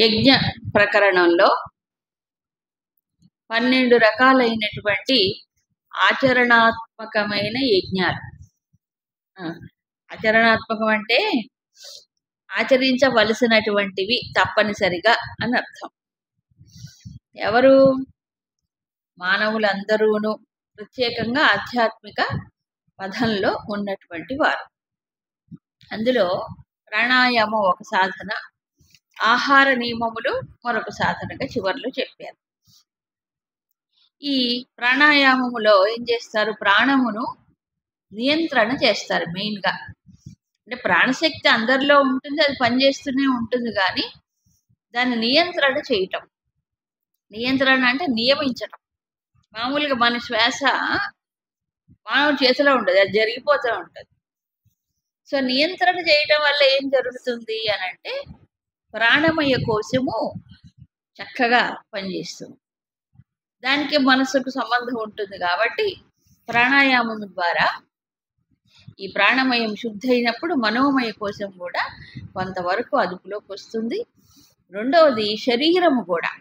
యజ్ఞ ప్రకరణంలో 12 రకాలైనటువంటి ఆచరణాత్మకమైన యజ్ఞాలు. ఆచరణాత్మకం అంటే ఆచరించవలసినటువంటివి తప్పనిసరిగా అని అర్థం. ఎవరు? మానవులందరూను, ప్రత్యేకంగా ఆధ్యాత్మిక పథంలో ఉన్నటువంటి వారు. అందులో ప్రాణాయామం ఒక సాధన, ఆహార నియమములు మరొక సాధనగా చివర్లో చెప్పారు. ఈ ప్రాణాయామములో ఏం చేస్తారు? ప్రాణమును నియంత్రణ చేస్తారు మెయిన్గా. అంటే ప్రాణశక్తి అందరిలో ఉంటుంది, అది పనిచేస్తూనే ఉంటుంది, కానీ దాన్ని నియంత్రణ చేయటం. నియంత్రణ అంటే నియమించటం. మామూలుగా మన శ్వాస మానవుడి చేతిలో ఉంటుంది, అది జరిగిపోతూ ఉంటుంది. సో నియంత్రణ చేయటం వల్ల ఏం జరుగుతుంది అని అంటే ప్రాణమయ కోశము చక్కగా పనిచేస్తుంది. దానికి మనసుకు సంబంధం ఉంటుంది కాబట్టి ప్రాణాయామం ద్వారా ఈ ప్రాణమయం శుద్ధి అయినప్పుడు మనోమయ కోశం కూడా కొంతవరకు అదుపులోకి వస్తుంది. రెండవది శరీరము కూడా,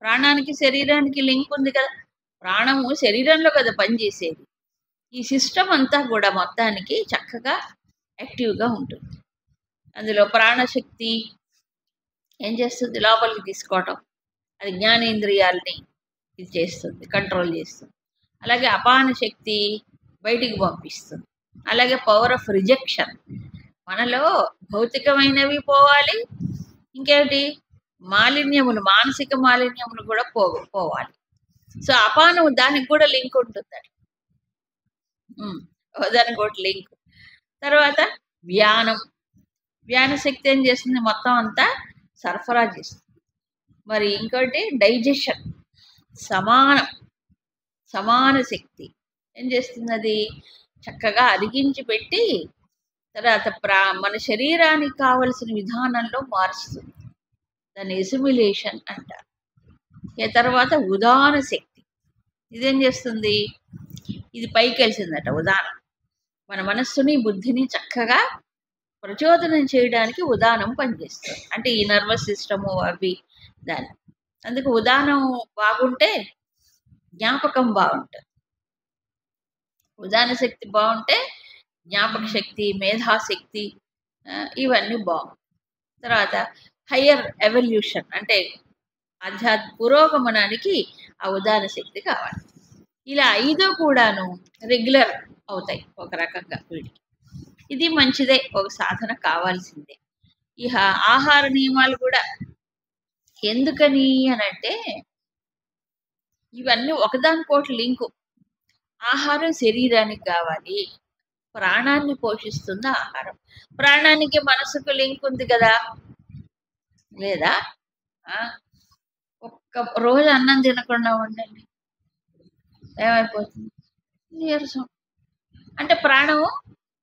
ప్రాణానికి శరీరానికి లింక్ ఉంది కదా, ప్రాణము శరీరంలో కదా పనిచేసేది. ఈ సిస్టమ్ అంతా కూడా మొత్తానికి చక్కగా యాక్టివ్గా ఉంటుంది. అందులో ప్రాణశక్తి ఏం చేస్తుంది? లోపలికి తీసుకోవటం, అది జ్ఞానేంద్రియాలని ఇది చేస్తుంది, కంట్రోల్ చేస్తుంది. అలాగే అపాన శక్తి బయటికి పంపిస్తుంది. అలాగే పవర్ ఆఫ్ రిజెక్షన్, మనలో భౌతికమైనవి పోవాలి, ఇంకేమిటి మాలిన్యములు, మానసిక మాలిన్యములు కూడా పోవాలి. సో అపానం దానికి కూడా లింక్ ఉంటుంది, దానికి కూడా లింక్. తర్వాత వ్యానం, వ్యాన శక్తి ఏం చేస్తుంది? మొత్తం అంతా సరఫరా చేస్తుంది. మరి ఇంకోటి డైజెషన్, సమాన శక్తి ఏం చేస్తుంది? అది చక్కగా అరిగించి పెట్టి తర్వాత మన శరీరానికి కావలసిన విధానంలో మారుస్తుంది. దాన్ని ఎసిమిలేషన్ అంటారు. తర్వాత ఉదాన శక్తి, ఇదేం చేస్తుంది? ఇది పైకి వెళ్తుందట. ఉదానం మన మనస్సుని బుద్ధిని చక్కగా ప్రచోదనం చేయడానికి ఉదానం పనిచేస్తుంది. అంటే ఈ నర్వస్ సిస్టము అవి దాన్ని. అందుకు ఉదానం బాగుంటే జ్ఞాపకం బాగుంటుంది. ఉదాన శక్తి బాగుంటే జ్ఞాపక శక్తి, మేధాశక్తి ఇవన్నీ బాగుంటాయి. తర్వాత హయ్యర్ ఎవల్యూషన్ అంటే పురోగమనానికి ఆ ఉదాన శక్తి కావాలి. ఇలా 5 కూడాను రెగ్యులర్ అవుతాయి ఒక రకంగా వీడికి. ఇది మంచిదే, ఒక సాధన కావాల్సిందే. ఇక ఆహార నియమాలు కూడా ఎందుకని అనంటే ఇవన్నీ ఒకదానికోటి లింకు. ఆహారం శరీరానికి కావాలి, ప్రాణాన్ని పోషిస్తుంది ఆహారం. ప్రాణానికి మనసుకు లింక్ ఉంది కదా, లేదా? ఒక్క రోజు అన్నం తినకుండా ఉండండి, ఏమైపోతుంది? నీరసం. అంటే ప్రాణము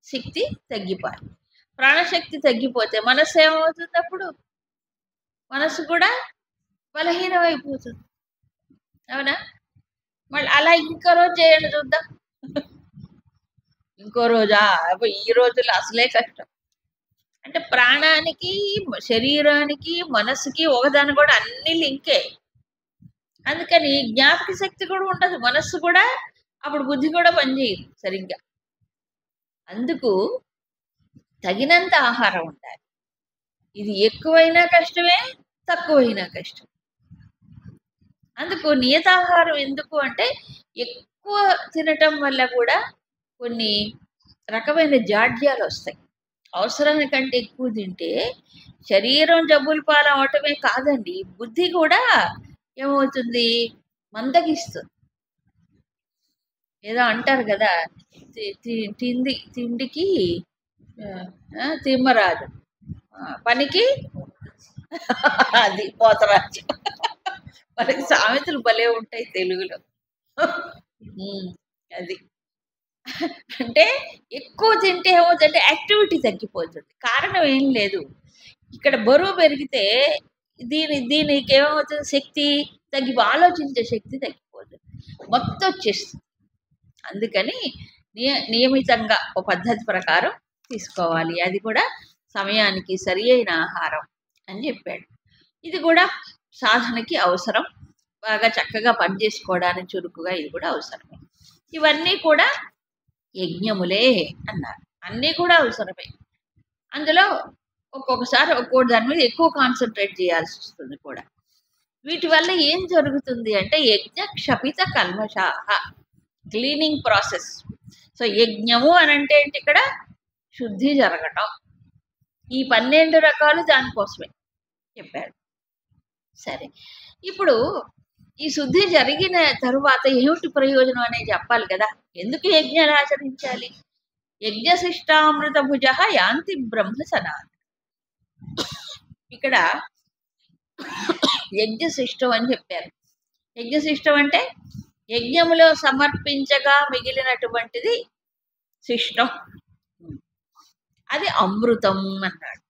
శక్తి తగ్గిపోయి, ప్రాణశక్తి తగ్గిపోతే మనసు ఏమవుతుంది? అప్పుడు మనసు కూడా బలహీనమైపోతుంది, అవునా? మళ్ళీ అలా ఇంకో రోజు చేయండి చూద్దాం. ఇంకో రోజా? ఈ రోజుల్లో అసలే కష్టం. అంటే ప్రాణానికి, శరీరానికి, మనసుకి ఒకదాని కూడా అన్ని లింకే. అందుకని జ్ఞాపక శక్తి కూడా ఉండదు, మనస్సు కూడా, అప్పుడు బుద్ధి కూడా పనిచేయదు సరిగ్గా. అందుకు తగినంత ఆహారం ఉండాలి. ఇది ఎక్కువైనా కష్టమే, తక్కువైనా కష్టం. అందుకు నియతాహారం ఎందుకు అంటే ఎక్కువ తినటం వల్ల కూడా కొన్ని రకమైన జాడ్యాలు వస్తాయి. అవసరానికంటే ఎక్కువ తింటే శరీరం జబ్బులు పాలవటమే కాదండి, బుద్ధి కూడా ఏమవుతుంది? మందగిస్తుంది. ఏదో అంటారు కదా, తిండికి తిమ్మరాదు, పనికి అది పోతరాజు. మనకి సామెతలు భలే ఉంటాయి తెలుగులో. అది అంటే ఎక్కువ తింటే ఏమవుతుందంటే యాక్టివిటీ తగ్గిపోతుంది. కారణం ఏం లేదు, ఇక్కడ బరువు పెరిగితే దీనికి ఏమవుతుంది? శక్తి ఆలోచించే శక్తి తగ్గిపోతుంది, మొత్తం వచ్చేస్తుంది. అందుకని నియమితంగా ఒక పద్ధతి ప్రకారం తీసుకోవాలి, అది కూడా సమయానికి సరి అయిన ఆహారం అని చెప్పాడు. ఇది కూడా సాధనకి అవసరం. బాగా చక్కగా పనిచేసుకోవడానికి చురుకుగా ఇది కూడా అవసరమే. ఇవన్నీ కూడా యజ్ఞములే అన్నారు. అన్నీ కూడా అవసరమే. అందులో ఒక్కొక్కసారి ఒక్కొక్క దాని మీద ఎక్కువ కాన్సన్ట్రేట్ చేయాల్సి వస్తుంది కూడా. వీటి వల్ల ఏం జరుగుతుంది అంటే యజ్ఞ క్షపిత కల్మషాహ, క్లీనింగ్ ప్రాసెస్. సో యజ్ఞము అని అంటే ఏంటి? ఇక్కడ శుద్ధి జరగటం. ఈ 12 రకాలు దానికోసమే చెప్పాడు. సరే, ఇప్పుడు ఈ శుద్ధి జరిగిన తరువాత ఏమిటి ప్రయోజనం అనేది చెప్పాలి కదా. ఎందుకు యజ్ఞాలు ఆచరించాలి? యజ్ఞశిష్టామృత భుజ యాంతి బ్రహ్మ సనాతన. ఇక్కడ యజ్ఞశిష్టం అని చెప్పారు. యజ్ఞశిష్టం అంటే యజ్ఞములో సమర్పించగా మిగిలినటువంటిది శిష్టం, అది అమృతం అన్నాడు.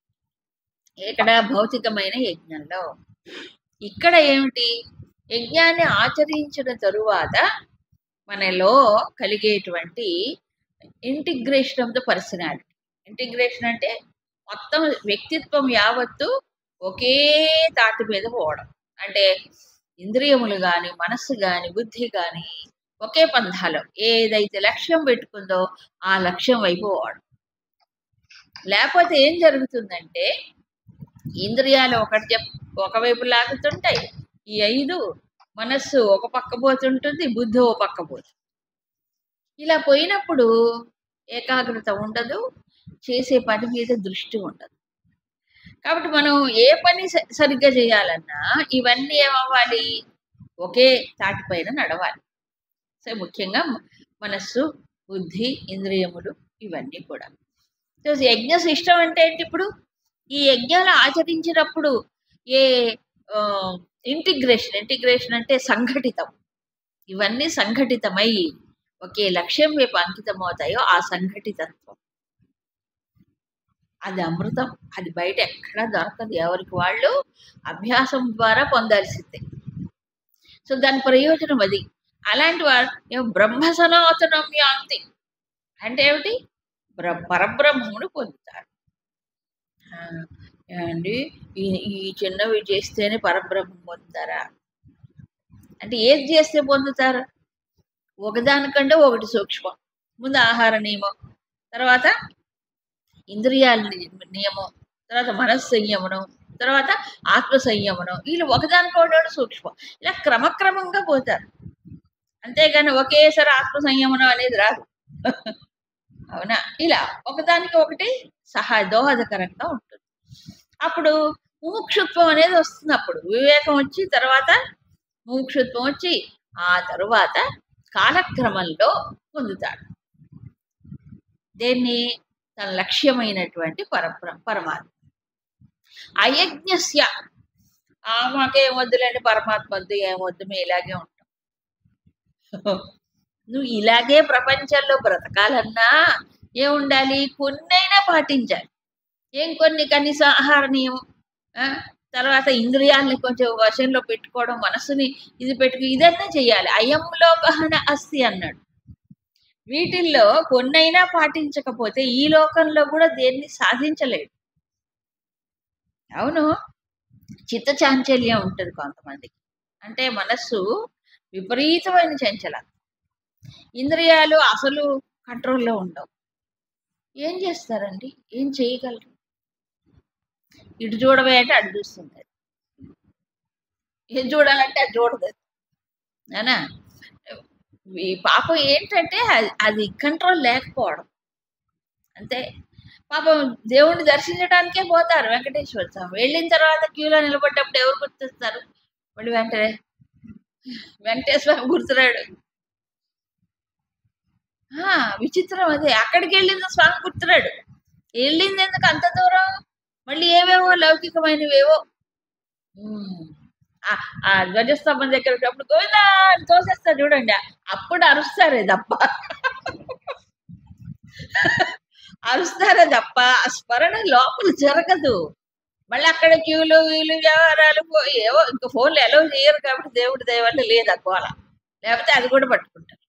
ఇక్కడ భౌతికమైన యజ్ఞంలో. ఇక్కడ ఏమిటి? యజ్ఞాన్ని ఆచరించిన తరువాత మనలో కలిగేటువంటి integration of the personality. Integration అంటే మొత్తం వ్యక్తిత్వం యావత్తు ఒకే తాటి మీద పోవడం. అంటే ఇంద్రియములు కానీ, మనస్సు కానీ, బుద్ధి కానీ ఒకే పంథాలో ఏదైతే లక్ష్యం పెట్టుకుందో ఆ లక్ష్యం వైపు పోవడం. లేకపోతే ఏం జరుగుతుందంటే ఇంద్రియాలు ఒకవైపు లాగుతుంటాయి, ఈ 5 మనస్సు ఒక పక్క పోతుంటుంది, బుద్ధి ఒక పక్క పోతుంది. ఇలా పోయినప్పుడు ఏకాగ్రత ఉండదు, చేసే పని మీద దృష్టి ఉండదు. కాబట్టి మనం ఏ పని సరిగ్గా చేయాలన్నా ఇవన్నీ ఏమవ్వాలి? ఒకే తాటిపైన నడవాలి. సో ముఖ్యంగా మనస్సు, బుద్ధి, ఇంద్రియములు ఇవన్నీ కూడా. సో యజ్ఞ శిష్టం అంటే ఏంటి? ఇప్పుడు ఈ యజ్ఞాలు ఆచరించినప్పుడు ఏ ఇంటిగ్రేషన్ అంటే సంఘటితం. ఇవన్నీ సంఘటితమై ఒకే లక్ష్యం వైపు అంకితం అవుతాయో ఆ సంఘటితత్వం, అది అమృతం. అది బయట ఎక్కడా దొరకదు. ఎవరికి వాళ్ళు అభ్యాసం ద్వారా పొందాల్సిందే. సో దాని ప్రయోజనం అది. అలాంటి వారు బ్రహ్మ సనాతనం యాంతి అంటే ఏమిటి? పరబ్రహ్మమును పొందుతారు. అండి ఈ చిన్నవి చేస్తేనే పరబ్రహ్మం పొందుతారా అంటే ఏది చేస్తే పొందుతారు? ఒకదానికంటే ఒకటి సూక్ష్మం. ముందు ఆహార నియమం, తర్వాత ఇంద్రియాల నియమం, తర్వాత మనస్సు సంయమనం, తర్వాత ఆత్మ సంయమనం. వీళ్ళు ఒకదానికొకటి సూక్ష్మం. ఇలా క్రమక్రమంగా పోతారు. అంతేగాని ఒకేసారి ఆత్మ సంయమనం అనేది రాదు. అవునా? ఇలా ఒకదానికి ఒకటి దోహదకరంగా ఉంటుంది. అప్పుడు ముముక్షుత్వం అనేది వస్తుంది. అప్పుడు వివేకం వచ్చి తర్వాత ముముక్షుత్వం వచ్చి ఆ తరువాత కాలక్రమంలో పొందుతాడు దేన్ని? తన లక్ష్యమైనటువంటి పరమాత్మ. అయజ్ఞస్య మాకేం వద్దులేండి, పరమాత్మ వద్దు, ఏమొద్దు, మేము ఇలాగే ఉంటాం. నువ్వు ఇలాగే ప్రపంచంలో బ్రతకాలన్నా ఏముండాలి? కొన్నైనా పాటించాలి. కొన్ని కనీసం ఆహార నియమం, తర్వాత ఇంద్రియాలని కొంచెం వశంలో పెట్టుకోవడం, మనసుని ఇదన్నా చెయ్యాలి. అయంలో గహన అస్తి అన్నాడు. వీటిల్లో కొన్నైనా పాటించకపోతే ఈ లోకంలో కూడా దేన్ని సాధించలేడు. అవును, చిత్త చాంచల్యం ఉంటుంది కొంతమందికి. అంటే మనస్సు విపరీతమైన చంచలం, ఇంద్రియాలు అసలు కంట్రోల్లో ఉండవు. ఏం చేస్తారండి? ఏం చేయగలరు? ఇటు చూడవే అంటే అటు చూస్తుంది, ఏం చూడాలంటే అది చూడదు. అనా ఈ పాపం ఏంటంటే అది కంట్రోల్ లేకపోవడం అంతే. పాపం దేవుణ్ణి దర్శించడానికే పోతారు వెంకటేశ్వర స్వామి. వెళ్ళిన తర్వాత క్యూలో నిలబడ్డప్పుడు ఎవరు గుర్తిస్తారు? మళ్ళీ వెంటనే వెంకటేశ్వర స్వామి గుర్తురాడు. విచిత్రం అదే. అక్కడికి వెళ్ళింది స్వామి గుర్తురాడు. వెళ్ళింది ఎందుకు అంత దూరం? మళ్ళీ ఏవేవో లౌకికమైనవేవో ఆ ధ్వజస్తంభం దగ్గర అప్పుడు గోవిందా అని తోసేస్తారు చూడండి. అప్పుడు అరుస్తారే తప్ప ఆ స్మరణ లోపల జరగదు. మళ్ళీ అక్కడ క్యూలు వీలు వ్యవహారాలు ఏవో ఇంకా ఫోన్లు ఎలవ్ చేయరు కాబట్టి దేవుడి దయ వల్ల లేదు అక్కోల, లేకపోతే అది కూడా పట్టుకుంటారు.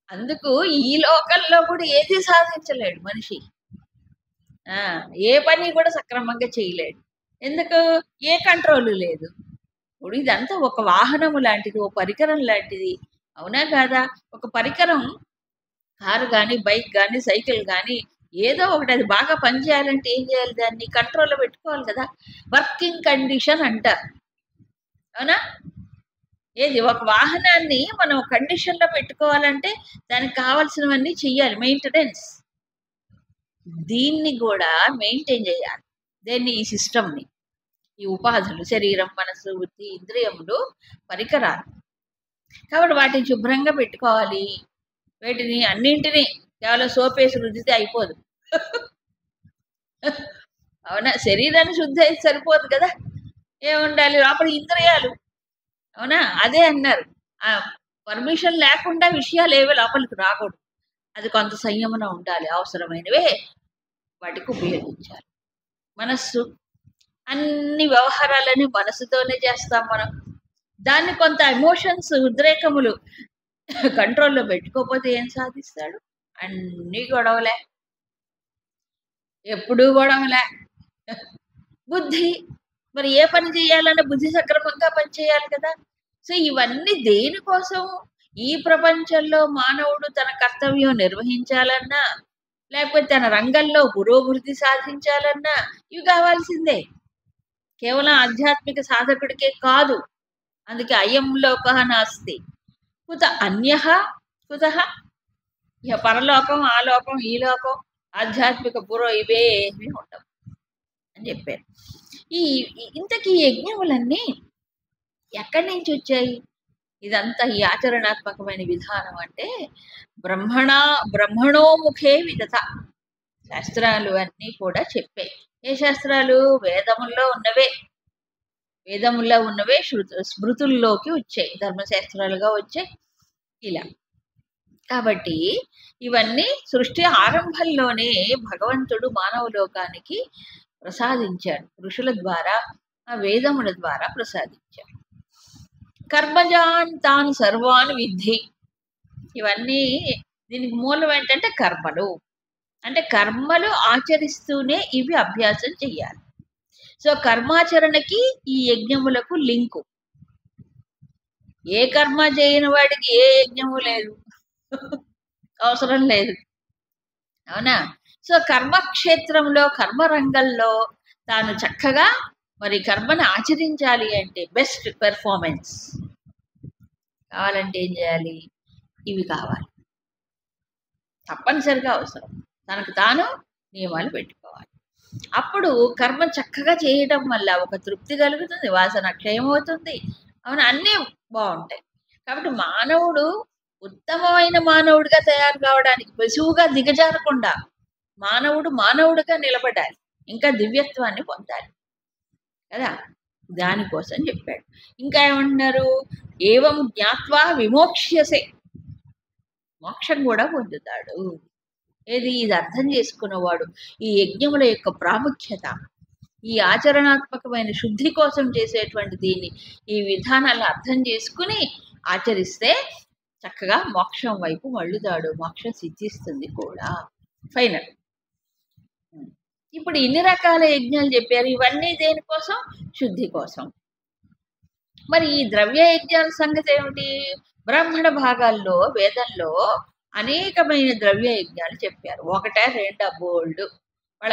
అందుకు ఈ లోకంలో కూడా ఏది సాధించలేడు మనిషి. ఏ పని కూడా సక్రమంగా చేయలేడు. ఎందుకు? ఏ కంట్రోల్ లేదు. ఇప్పుడు ఇదంతా ఒక వాహనము లాంటిది, ఓ పరికరం లాంటిది. అవునా కాదా? ఒక పరికరం కారు గాని, బైక్ గాని, సైకిల్ గాని ఏదో ఒకటి అది బాగా పనిచేయాలంటే ఏం చేయాలి? దాన్ని కంట్రోల్‌లో పెట్టుకోవాలి కదా! వర్కింగ్ కండిషన్ అంటారు. అవునా? ఏది ఒక వాహనాన్ని మనం కండిషన్‌లో పెట్టుకోవాలంటే దానికి కావాల్సినవన్నీ చెయ్యాలి. మెయింటెనెన్స్. దీన్ని గూడా మెయింటైన్ చేయాలి. దేన్ని? ఈ సిస్టమ్‌ని. ఈ ఉపాధులు శరీరం, మనస్సు, బుద్ధి, ఇంద్రియములు పరికరాలు. కాబట్టి వాటిని శుభ్రంగా పెట్టుకోవాలి. వీటిని అన్నింటిని కేవలం సోపేసి రుద్దితే అయిపోదు. అవునా? శరీరాన్ని శుద్ధి అయితే సరిపోదు కదా! ఏముండాలి? లోపల ఇంద్రియాలు. అవునా? అదే అన్నారు. ఆ పర్మిషన్ లేకుండా విషయాలేవి లోపలికి రాకూడదు. అది కొంత సంయమనం ఉండాలి. అవసరమైనవే వాటికి ఉపయోగించాలి. మనస్సు అన్ని వ్యవహారాలని మనసుతోనే చేస్తాం మనం. దాన్ని కొంత ఎమోషన్స్, ఉద్రేకములు కంట్రోల్‌లో పెట్టుకోకపోతే ఏం సాధిస్తాడు? అన్నీ గొడవలే. ఎప్పుడూ గొడవలే. బుద్ధి మరి ఏ పని చేయాలన్నా బుద్ధి సక్రమంగా పనిచేయాలి కదా! సో, ఇవన్నీ దేనికోసం? ఈ ప్రపంచంలో మానవుడు తన కర్తవ్యం నిర్వహించాలన్నా, లేకపోతే తన రంగంలో పురోభివృద్ధి సాధించాలన్నా ఇవి కావాల్సిందే. కేవలం ఆధ్యాత్మిక సాధకుడికే కాదు. అందుకే అయం లోకః నాస్తి. కుత అన్యః కుతః? ఇహ పరలోకం, ఆ లోకం, ఈ లోకం, ఆధ్యాత్మిక ఇవేమీ ఉండవు అని చెప్పారు. ఇంతకీ యజ్ఞములన్నీ ఎక్కడి నుంచి వచ్చాయి? ఇదంతా ఈ ఆచరణాత్మకమైన విధానం అంటే బ్రహ్మణోముఖే విదత. శాస్త్రాలు అన్నీ కూడా చెప్పాయి. ఏ శాస్త్రాలు? వేదముల్లో ఉన్నవే. వేదముల్లో ఉన్నవే స్మృతుల్లోకి వచ్చాయి. ధర్మశాస్త్రాలుగా వచ్చాయి. ఇలా కాబట్టి ఇవన్నీ సృష్టి ఆరంభంలోనే భగవంతుడు మానవ లోకానికి ప్రసాదించాడు. ఋషుల ద్వారా, ఆ వేదముల ద్వారా ప్రసాదించాడు. కర్మజాన్ తాను సర్వాన్ విద్ధి. ఇవన్నీ దీనికి మూలం ఏంటంటే కర్మలు. అంటే కర్మలు ఆచరిస్తూనే ఇవి అభ్యాసం చెయ్యాలి. సో కర్మాచరణకి ఈ యజ్ఞములకు లింకు. ఏ కర్మ చేయని వాడికి ఏ యజ్ఞము లేదు, అవసరం లేదు. అవునా? సో కర్మక్షేత్రంలో, కర్మరంగంలో తాను చక్కగా మరి కర్మను ఆచరించాలి అంటే బెస్ట్ పెర్ఫార్మెన్స్ కావాలంటే ఏం చేయాలి? ఇవి కావాలి, తప్పనిసరిగా అవసరం. తనకు తాను నియమాలు పెట్టుకోవాలి. అప్పుడు కర్మ చక్కగా చేయడం వల్ల ఒక తృప్తి కలుగుతుంది, వాసన క్షయమవుతుంది. అవును, అన్నీ బాగుంటాయి. కాబట్టి మానవుడు ఉత్తమమైన మానవుడిగా తయారు కావడానికి, పశువుగా దిగజారకుండా మానవుడుగా నిలబడాలి, ఇంకా దివ్యత్వాన్ని పొందాలి కదా. దానికోసం చెప్పాడు. ఇంకా ఏమంటున్నారు? ఏవం జ్ఞాత్వా విమోక్ష్యసే. మోక్షం కూడా పొందుతాడు. ఏది? ఇది అర్థం చేసుకున్నవాడు ఈ యజ్ఞముల యొక్క ప్రాముఖ్యత, ఈ ఆచరణాత్మకమైన శుద్ధి కోసం చేసేటువంటి దీన్ని, ఈ విధానాలను అర్థం చేసుకుని ఆచరిస్తే చక్కగా మోక్షం వైపు మళ్ళుతాడు. మోక్షం సిద్ధిస్తుంది కూడా. ఫైనల్. ఇప్పుడు ఇన్ని రకాల యజ్ఞాలు చెప్పారు. ఇవన్నీ దేనికోసం? శుద్ధి కోసం. మరి ఈ ద్రవ్య యజ్ఞాల సంగతి ఏమిటి? బ్రాహ్మణ భాగాల్లో, వేదంలో అనేకమైన ద్రవ్య యజ్ఞాలు చెప్పారు. ఒకటే రెండా? బోల్డ్.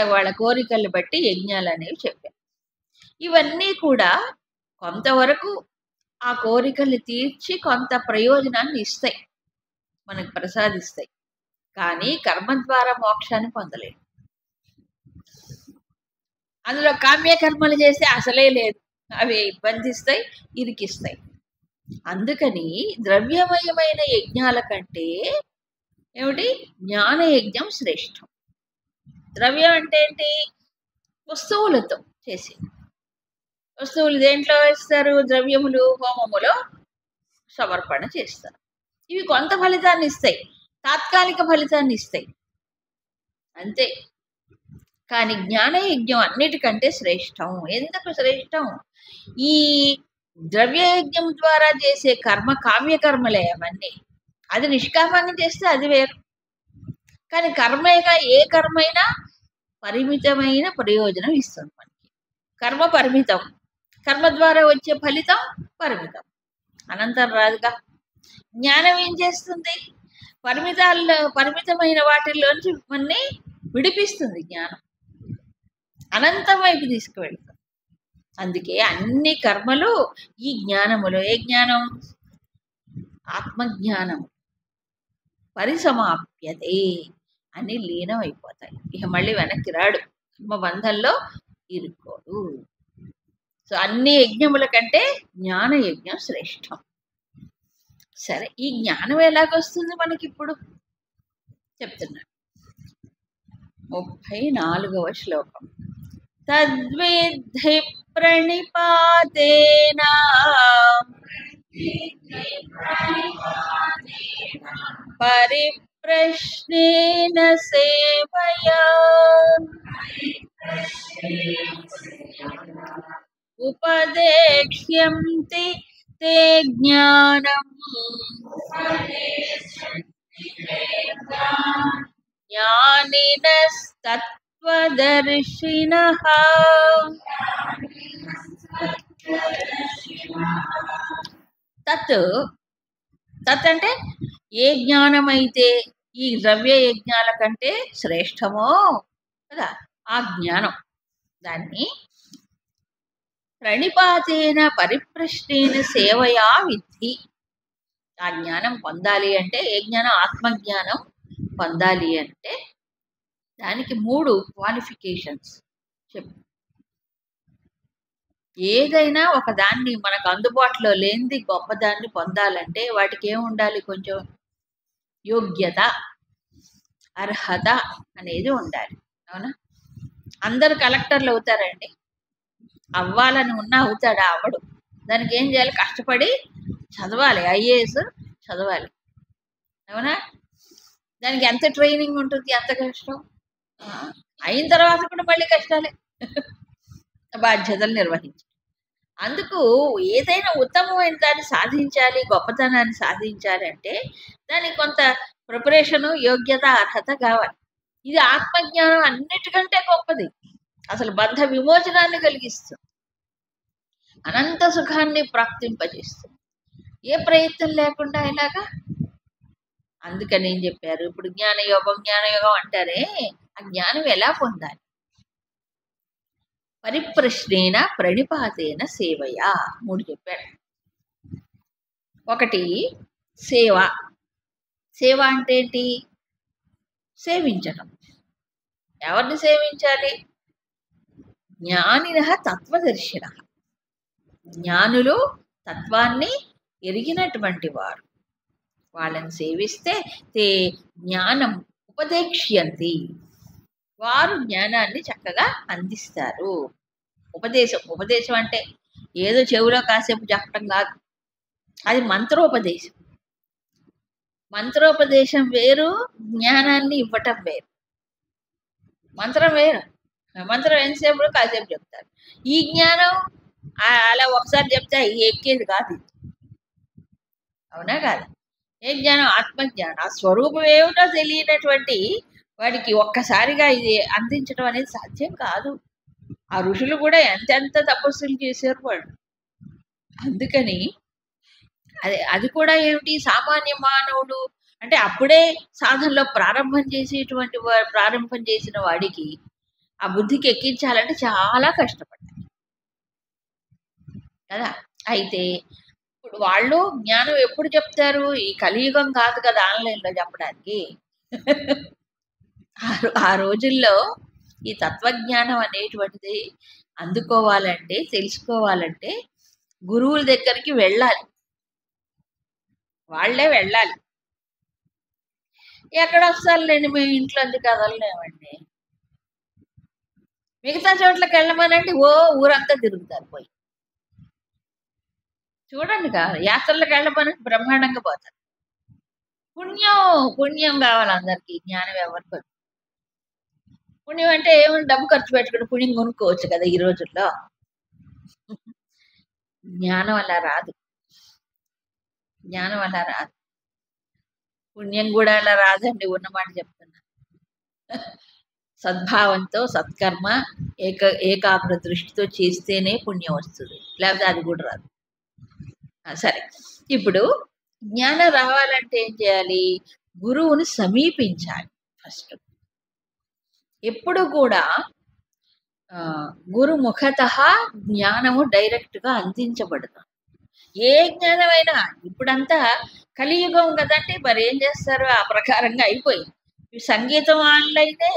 వాళ్ళ కోరికలు బట్టి యజ్ఞాలు అనేవి చెప్పారు. ఇవన్నీ కూడా కొంతవరకు ఆ కోరికలు తీర్చి కొంత ప్రయోజనాన్ని ఇస్తాయి, మనకు ప్రసాదిస్తాయి. కానీ కర్మ ద్వారా మోక్షాన్ని పొందలేదు. అందులో కామ్య కర్మలు చేస్తే అసలే లేదు, అవి బంధిస్తాయి, ఇరికిస్తాయి. అందుకని ద్రవ్యమయమైన యజ్ఞాల కంటే ఏమిటి? జ్ఞాన యజ్ఞం శ్రేష్టం. ద్రవ్యం అంటే ఏంటి? వస్తువులతో చేసి. వస్తువులు దేంట్లో వేస్తారు? ద్రవ్యములు హోమములో సమర్పణ చేస్తారు. ఇవి కొంత ఫలితాన్ని ఇస్తాయి, తాత్కాలిక ఫలితాన్ని ఇస్తాయి, అంతే. కానీ జ్ఞానయజ్ఞం అన్నిటికంటే శ్రేష్టం. ఎందుకు శ్రేష్టం? ఈ ద్రవ్యయజ్ఞం ద్వారా చేసే కర్మ కామ్యకర్మలే అవన్నీ. అది నిష్కామంగా చేస్తే అది వేరు. కానీ కర్మేగా ఏ కర్మైనా పరిమితమైన ప్రయోజనం ఇస్తుంది మనకి. కర్మ పరిమితం, కర్మ ద్వారా వచ్చే ఫలితం పరిమితం, అనంతరం రాదుగా. జ్ఞానం ఏం చేస్తుంది? పరిమితమైన వాటిల్లోంచి మనని విడిపిస్తుంది. జ్ఞానం అనంతం వైపు తీసుకువెళ్తుంది. అందుకే అన్ని కర్మలు ఈ జ్ఞానములో, ఏ జ్ఞానం? ఆత్మజ్ఞానం. పరిసమాప్యతే అని లీనం అయిపోతాయి. ఇక మళ్ళీ వెనక్కి రాడు, కర్మబంధంలో ఇరుక్కోడు. సో అన్ని యజ్ఞముల కంటే జ్ఞాన యజ్ఞం శ్రేష్టం. సరే, ఈ జ్ఞానం ఎలాగొస్తుంది మనకి? ఇప్పుడు చెప్తున్నాను. 34వ శ్లోకం. తద్విద్ధి ప్రణిపాతేన పరిప్రశ్నేన సేవయా ఉపదేక్ష్యంతి తే జ్ఞానం జ్ఞానినస్తత్వదర్శినః. తత్ అంటే ఏ జ్ఞానమైతే ఈ ద్రవ్య యజ్ఞాల కంటే శ్రేష్టమో కదా, ఆ జ్ఞానం, దాన్ని ప్రణిపాతేన పరిప్రశ్నేన సేవయా విద్ధి. ఆ జ్ఞానం పొందాలి అంటే, ఏ జ్ఞానం? ఆత్మజ్ఞానం పొందాలి అంటే దానికి 3 క్వాలిఫికేషన్స్ చెప్పు. ఏదైనా ఒక దాన్ని మనకు అందుబాటులో లేనిది గొప్పదాన్ని పొందాలంటే వాటికి ఏం ఉండాలి? కొంచెం యోగ్యత, అర్హత అనేది ఉండాలి. అవునా? అందరు కలెక్టర్లు అవుతారండి? అవ్వాలని ఉన్నా అవుతాడా? అవ్వడు. దానికి ఏం చేయాలి? కష్టపడి చదవాలి, ఐఏఎస్ చదవాలి. అవునా? దానికి ఎంత ట్రైనింగ్ ఉంటుంది, ఎంత కష్టం. అయిన తర్వాత కూడా మళ్ళీ కష్టాలే, బాధ్యతలు నిర్వహించాలి. అందుకు ఏదైనా ఉత్తమమైన దాన్ని సాధించాలి, గొప్పతనాన్ని సాధించాలి అంటే దానికి కొంత ప్రిపరేషను, యోగ్యత, అర్హత కావాలి. ఇది ఆత్మజ్ఞానం అన్నిటికంటే గొప్పది. అసలు బంధ విమోచనాన్ని కలిగిస్తుంది, అనంత సుఖాన్ని ప్రాప్తింపజేస్తుంది, ఏ ప్రయత్నం లేకుండా. ఇలాగా అందుకని ఏం చెప్పారు? ఇప్పుడు జ్ఞానయోగం అంటారే, ఆ జ్ఞానం ఎలా పొందాలి? పరిప్రశ్నేన ప్రణిపాతేన సేవయా 3 చెప్పాడు. ఒకటి సేవ. సేవ అంటే ఏంటి? సేవించడం. ఎవరిని సేవించాలి? జ్ఞానినః తత్వదర్శినః. జ్ఞానులు, తత్వాన్ని ఎరిగినటువంటి వారు. వాళ్ళని సేవిస్తే తే జ్ఞానం ఉపదేక్ష్యంతి. వారు జ్ఞానాన్ని చక్కగా అందిస్తారు. ఉపదేశం అంటే ఏదో చెవిలో కాసేపు చెప్పడం కాదు, అది మంత్రోపదేశం. మంత్రోపదేశం వేరు, జ్ఞానాన్ని ఇవ్వటం వేరు. మంత్రం వేరు. మంత్రం ఎంతసేపు కాసేపు చెప్తారు. ఈ జ్ఞానం అలా ఒకసారి చెప్తే ఎక్కేది కాదు. అవునా కాదు? ఏ జ్ఞానం? ఆత్మజ్ఞానం. ఆ స్వరూపం ఏమిటో తెలియనటువంటి వాడికి ఒక్కసారిగా ఇది అందించడం అనేది సాధ్యం కాదు. ఆ ఋషులు కూడా ఎంతెంత తపస్సులు చేశారు వాళ్ళు. అందుకని అది కూడా ఏమిటి? సామాన్య మానవుడు అంటే అప్పుడే సాధనలో ప్రారంభం చేసిన వాడికి ఆ బుద్ధికి ఎక్కించాలంటే చాలా కష్టపడ్డారు కదా. అయితే ఇప్పుడు వాళ్ళు జ్ఞానం ఎప్పుడు చెప్తారు? ఈ కలియుగం కాదు కదా ఆన్లైన్లో చెప్పడానికి. ఆ రోజుల్లో ఈ తత్వజ్ఞానం అనేటువంటిది అందుకోవాలంటే, తెలుసుకోవాలంటే గురువుల దగ్గరికి వెళ్ళాలి, వాళ్ళే వెళ్ళాలి. ఎక్కడ వస్తారులేండి, మేము ఇంట్లో అంది కదలలేమండి. మిగతా చోట్లకి వెళ్ళమనండి, ఊరంతా తిరుగుతారు పోయి. చూడండి, యాత్రలకు వెళ్ళమనండి, బ్రహ్మాండంగా పోతారు. పుణ్యం కావాలి అందరికి. జ్ఞానం ఎవరికి? పుణ్యం అంటే ఏమైనా డబ్బు ఖర్చు పెట్టుకుని పుణ్యం కొనుక్కోవచ్చు కదా ఈ రోజుల్లో. జ్ఞానం అలా రాదు. పుణ్యం కూడా అలా రాదండి, ఉన్నమాట చెప్తున్నా. సద్భావంతో సత్కర్మ ఏకాగ్ర దృష్టితో చేస్తేనే పుణ్యం వస్తుంది, లేకపోతే అది కూడా రాదు. సరే, ఇప్పుడు జ్ఞానం రావాలంటే ఏం చేయాలి? గురువుని సమీపించాలి ఫస్ట్. ఎప్పుడు కూడా గురుముఖత జ్ఞానము డైరెక్ట్గా అందించబడదు. ఏ జ్ఞానమైనా ఇప్పుడంతా కలియుగం కదంటే మరి ఏం చేస్తారు, ఆ ప్రకారంగా అయిపోయింది. సంగీతం ఆన్లైనే,